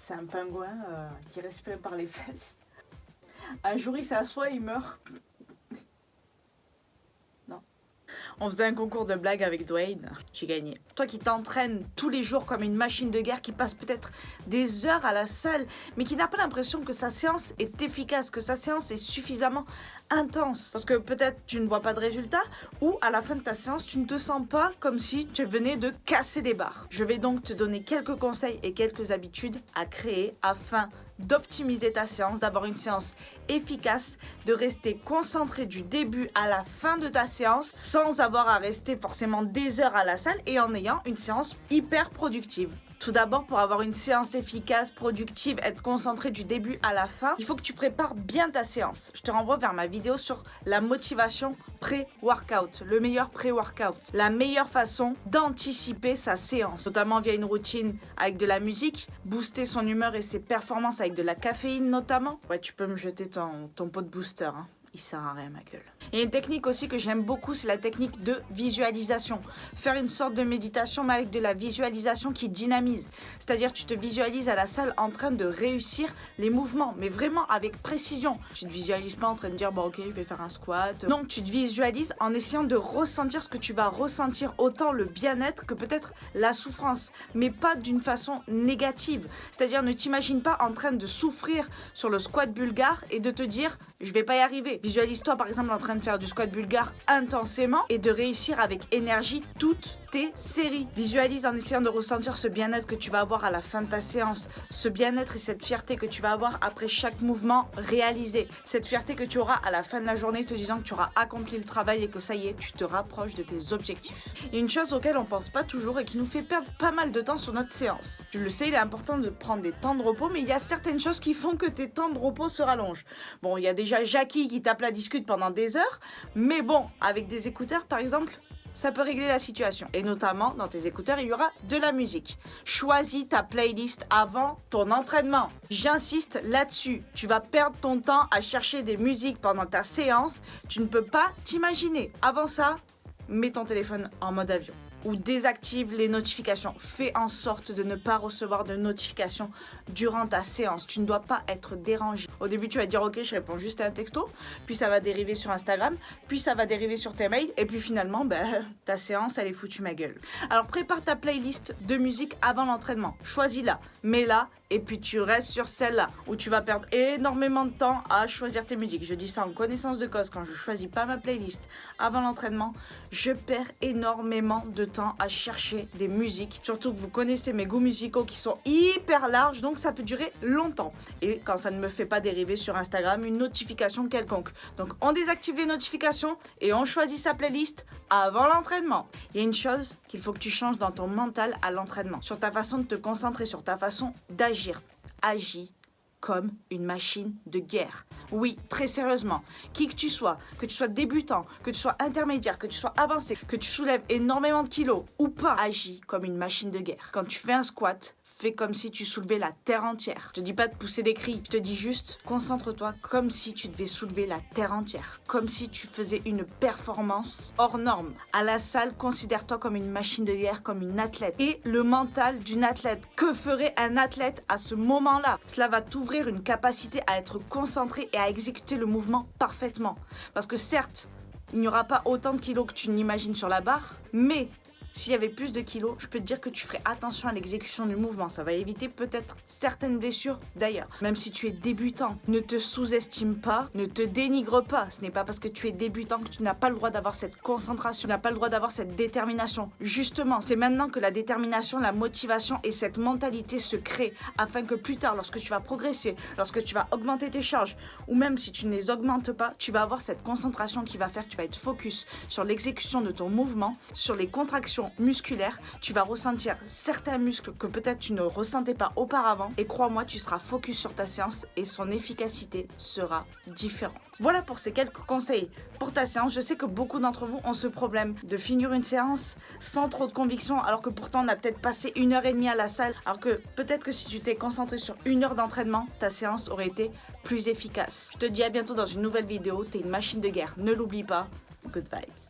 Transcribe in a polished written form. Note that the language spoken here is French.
C'est un pingouin qui respire par les fesses. Un jour, il s'assoit et il meurt. Non. On faisait un concours de blagues avec Dwayne. J'ai gagné. Toi qui t'entraînes tous les jours comme une machine de guerre, qui passe peut-être des heures à la salle, mais qui n'a pas l'impression que sa séance est efficace, que sa séance est suffisamment intense. Parce que peut-être tu ne vois pas de résultat, ou à la fin de ta séance, tu ne te sens pas comme si tu venais de casser des barres. Je vais donc te donner quelques conseils et quelques habitudes à créer afin d'optimiser ta séance, d'avoir une séance efficace, de rester concentré du début à la fin de ta séance sans avoir à rester forcément des heures à la salle et en ayant une séance hyper productive. Tout d'abord, pour avoir une séance efficace, productive, être concentré du début à la fin, il faut que tu prépares bien ta séance. Je te renvoie vers ma vidéo sur la motivation pré-workout, le meilleur pré-workout, la meilleure façon d'anticiper sa séance, notamment via une routine avec de la musique, booster son humeur et ses performances avec de la caféine notamment. Ouais, tu peux me jeter ton pot de booster, hein. Il sert à rien, ma gueule. Il y a une technique aussi que j'aime beaucoup, c'est la technique de visualisation. Faire une sorte de méditation, mais avec de la visualisation qui dynamise. C'est-à-dire, tu te visualises à la salle en train de réussir les mouvements, mais vraiment avec précision. Tu te visualises pas en train de dire, bon, ok, je vais faire un squat. Non, tu te visualises en essayant de ressentir ce que tu vas ressentir, autant le bien-être que peut-être la souffrance, mais pas d'une façon négative. C'est-à-dire, ne t'imagine pas en train de souffrir sur le squat bulgare et de te dire, je vais pas y arriver. Visualise-toi par exemple en train de faire du squat bulgare intensément et de réussir avec énergie toutes tes séries. Visualise en essayant de ressentir ce bien-être que tu vas avoir à la fin de ta séance, ce bien-être et cette fierté que tu vas avoir après chaque mouvement réalisé, cette fierté que tu auras à la fin de la journée te disant que tu auras accompli le travail et que ça y est, tu te rapproches de tes objectifs. Et une chose auquel on pense pas toujours et qui nous fait perdre pas mal de temps sur notre séance. Tu le sais, il est important de prendre des temps de repos, mais il y a certaines choses qui font que tes temps de repos se rallongent. Bon, il y a déjà Jackie qui tape la discute pendant des heures, mais bon, avec des écouteurs par exemple, ça peut régler la situation. Et notamment, dans tes écouteurs, il y aura de la musique. Choisis ta playlist avant ton entraînement. J'insiste là-dessus. Tu vas perdre ton temps à chercher des musiques pendant ta séance. Tu ne peux pas t'imaginer. Avant ça, mets ton téléphone en mode avion. Ou désactive les notifications. Fais en sorte de ne pas recevoir de notifications durant ta séance. Tu ne dois pas être dérangé. Au début, tu vas dire ok, je réponds juste à un texto, puis ça va dériver sur Instagram, puis ça va dériver sur tes mails, et puis finalement, ta séance, elle est foutue ma gueule. Alors prépare ta playlist de musique avant l'entraînement. Choisis-la, mets-la, et puis tu restes sur celle-là, où tu vas perdre énormément de temps à choisir tes musiques. Je dis ça en connaissance de cause. Quand je choisis pas ma playlist avant l'entraînement, je perds énormément de temps à chercher des musiques. Surtout que vous connaissez mes goûts musicaux qui sont hyper larges, donc ça peut durer longtemps. Et quand ça ne me fait pas dériver sur Instagram une notification quelconque. Donc on désactive les notifications et on choisit sa playlist avant l'entraînement. Il y a une chose qu'il faut que tu changes dans ton mental à l'entraînement, sur ta façon de te concentrer, sur ta façon d'agir. Agis comme une machine de guerre. Oui, très sérieusement. Qui que tu sois débutant, que tu sois intermédiaire, que tu sois avancé, que tu soulèves énormément de kilos ou pas, agis comme une machine de guerre. Quand tu fais un squat, fais comme si tu soulevais la terre entière. Je te dis pas de pousser des cris, je te dis juste concentre-toi comme si tu devais soulever la terre entière, comme si tu faisais une performance hors norme. À la salle, considère-toi comme une machine de guerre, comme une athlète. Et le mental d'une athlète, que ferait un athlète à ce moment-là? Cela va t'ouvrir une capacité à être concentré et à exécuter le mouvement parfaitement. Parce que certes, il n'y aura pas autant de kilos que tu n'imagines sur la barre, mais s'il y avait plus de kilos, je peux te dire que tu ferais attention à l'exécution du mouvement. Ça va éviter peut-être certaines blessures d'ailleurs. Même si tu es débutant, ne te sous-estime pas, ne te dénigre pas. Ce n'est pas parce que tu es débutant que tu n'as pas le droit d'avoir cette concentration, tu n'as pas le droit d'avoir cette détermination. Justement, c'est maintenant que la détermination, la motivation et cette mentalité se créent afin que plus tard, lorsque tu vas progresser, lorsque tu vas augmenter tes charges, ou même si tu ne les augmentes pas, tu vas avoir cette concentration qui va faire que tu vas être focus sur l'exécution de ton mouvement, sur les contractions musculaire, tu vas ressentir certains muscles que peut-être tu ne ressentais pas auparavant et crois-moi, tu seras focus sur ta séance et son efficacité sera différente. Voilà pour ces quelques conseils pour ta séance. Je sais que beaucoup d'entre vous ont ce problème de finir une séance sans trop de conviction alors que pourtant on a peut-être passé 1h30 à la salle, alors que peut-être que si tu t'es concentré sur 1 heure d'entraînement, ta séance aurait été plus efficace. Je te dis à bientôt dans une nouvelle vidéo, t'es une machine de guerre, ne l'oublie pas. Good vibes.